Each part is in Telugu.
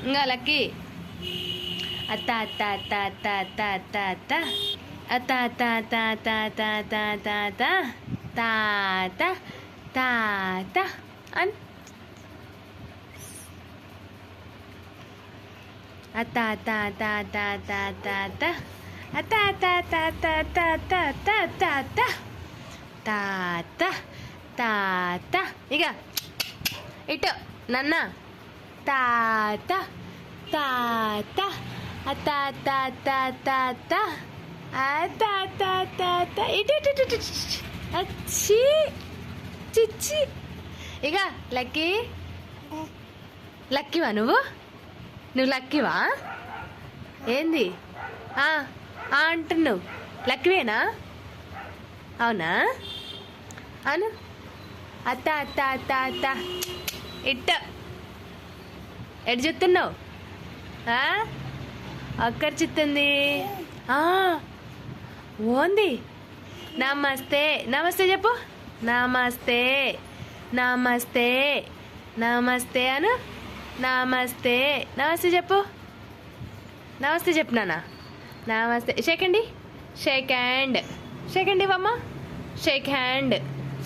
ఇంకా లక్కీ అత్త అత్త అత్త అత్త అత్త అత్త అత్త అత్త అత్త అత్త అత్త అత్త అత్త అత్త తాత తాత అన్ అత్త అత్త అత్త అత్త అత్త అత్త అత్త అత్త అత్త అత్త అత్త అత్త అత్త అత్త అత్త తాత తాత ఇక ఇటు నన్న తాత తాత అత్త అత్త అత్త అత్త అత్త అత్త అత్త అత్త అత్త ఇటు ఇటు ఇటు అచ్చి చిచ్చి ఇక లక్కీ లక్కీవా నువ్వు లక్కీవా ఏంది అంటున్నావు లక్కీవేనా అవునా అను అత్త అత్త అత్త అత్త ఇట్ట ఎటు చెప్తున్నావు అక్కడ చిత్తుంది ఓంది నమస్తే నమస్తే చెప్పు నమస్తే నమస్తే నమస్తే అను నమస్తే నమస్తే చెప్పు నమస్తే చెప్పు నాన్న నమస్తే షేక్ అండి షేక్ హ్యాండ్ షేక్ అండి ఇవ్వమ్మా షేక్ హ్యాండ్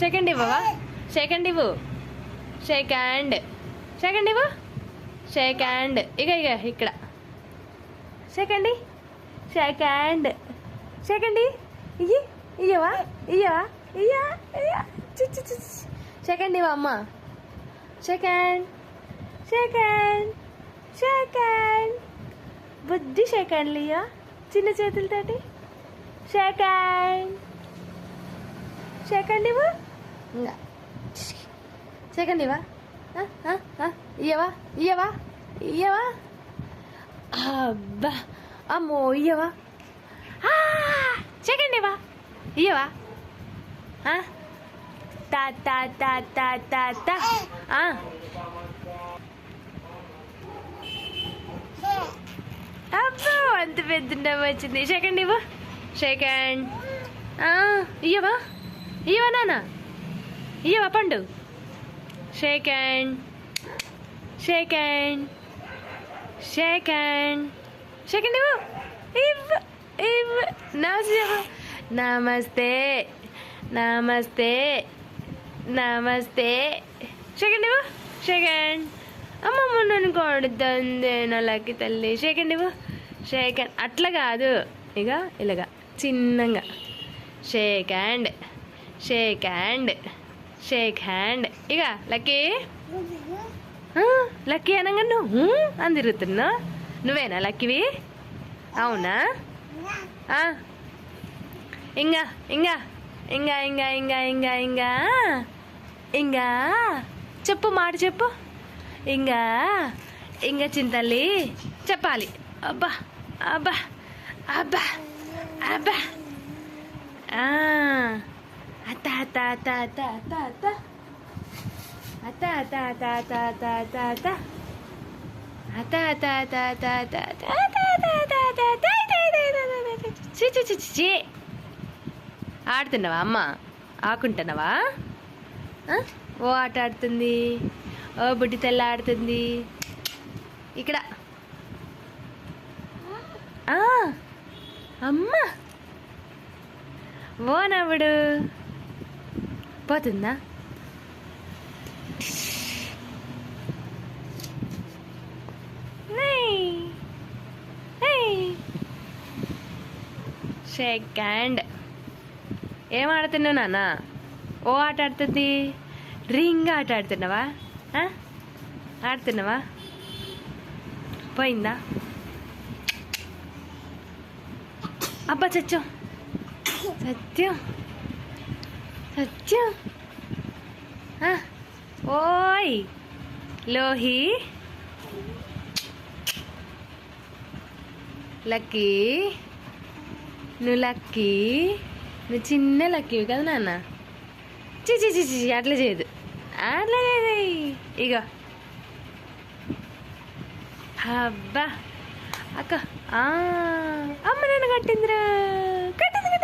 షేక్ అండి ఇవ్వవా షేక్ అండి ఇవ్వు షేక్ హ్యాండ్ షేక్ అండి ఇవ్వు షేక్ హ్యాండ్ ఇక ఇక ఇక్కడ షేక్ అండి షేక్ హ్యాండ్ షేక్ అండి ఇయ్యి ఇయ్యవా ఇయ్యవా ఇయ్యా ఇయ్యా చిచ్చి చిచ్చి షేక్ అండి ఇవ్వ అమ్మ shake hand shake hand shake hand బుద్ధి షేక్ హ్యాండ్లు ఇయ్యా చిన్న చేతులతోటి షేక్ హ్యాండ్ షేక్ హ్యాండ్ ఇవ్వు ఇంకా షేక్ హ్యాండ్ ఇవ్వా ఇయ్యవా ఇయ్యవా ఇయ్యవా అబ్బా అమ్మో ఇయ్యవా షేక్ హ్యాండ్ ఇవ్వా ఇయ్యవా తా తా తా తా తా తా అబ్బో అంత పెద్ద నవ్వు వచ్చింది షేక్ హ్యాండ్ ఇవ్వు షేక్ హ్యాండ్ ఇయ్యవా ఇయ్యవా నాన్న ఇయ్యవా పండు shake hand shake hand shake hand shake hand ఇవ్వు ఇవ్వు ఇవ్వు నమస్తే నమస్తే నమస్తే షేక్ హ్యాండ్ ఇవ్వు షేక్ హ్యాండ్ అమ్మమ్మ నన్ను కొడుతుంది నా లక్కీ తల్లి షేక్ హ్యాండ్ ఇవ్వు షేక్ హ్యాండ్ అట్లా కాదు ఇక ఇలాగా చిన్నగా shake hand shake hand shake hand ఇక లక్కీ లక్కీ అనగా నువ్వు అని తిరుగుతున్నావు నువ్వేనా లక్కీవి అవునా ఇంకా ఇంకా ఇంకా ఇంకా ఇంకా ఇంకా ఇంకా ఇంకా చెప్పు మాట చెప్పు ఇంకా ఇంకా చింతల్లి చెప్పాలి అబ్బా అబ్బా అబ్బా అబ్బా అత్త అత్త అత్త అత్త అత్త అత్త అత్త అత్త అత్త అత్త అత్త అత్త అత్త అత్త అత్త అత్త అత్త చి ఆడుతున్నావా అమ్మ ఆకుంటున్నావా ఓ ఆట ఆడుతుంది ఓ బుడ్డి తెల్ల ఆడుతుంది ఇక్కడ అమ్మ ఓ నవ్వుడు పోతుందా షేక్ హ్యాండ్ ఏం ఆడుతున్నావు నాన్న ఓ ఆట ఆడుతుంది రింగ్ ఆట ఆడుతున్నావా ఆడుతున్నావా పోయిందా అబ్బా సత్యం సత్యం సత్యం ఓయ్ లోహి లక్కీ నువ్వు లక్కీ నువ్వు చిన్న లక్కీవి కదా నాన్న చిచి చిచి అట్లా చేయదు అట్లా చేయదు ఇక అబ్బా అక్క అమ్మ నన్ను కట్టిందిరా కట్టింది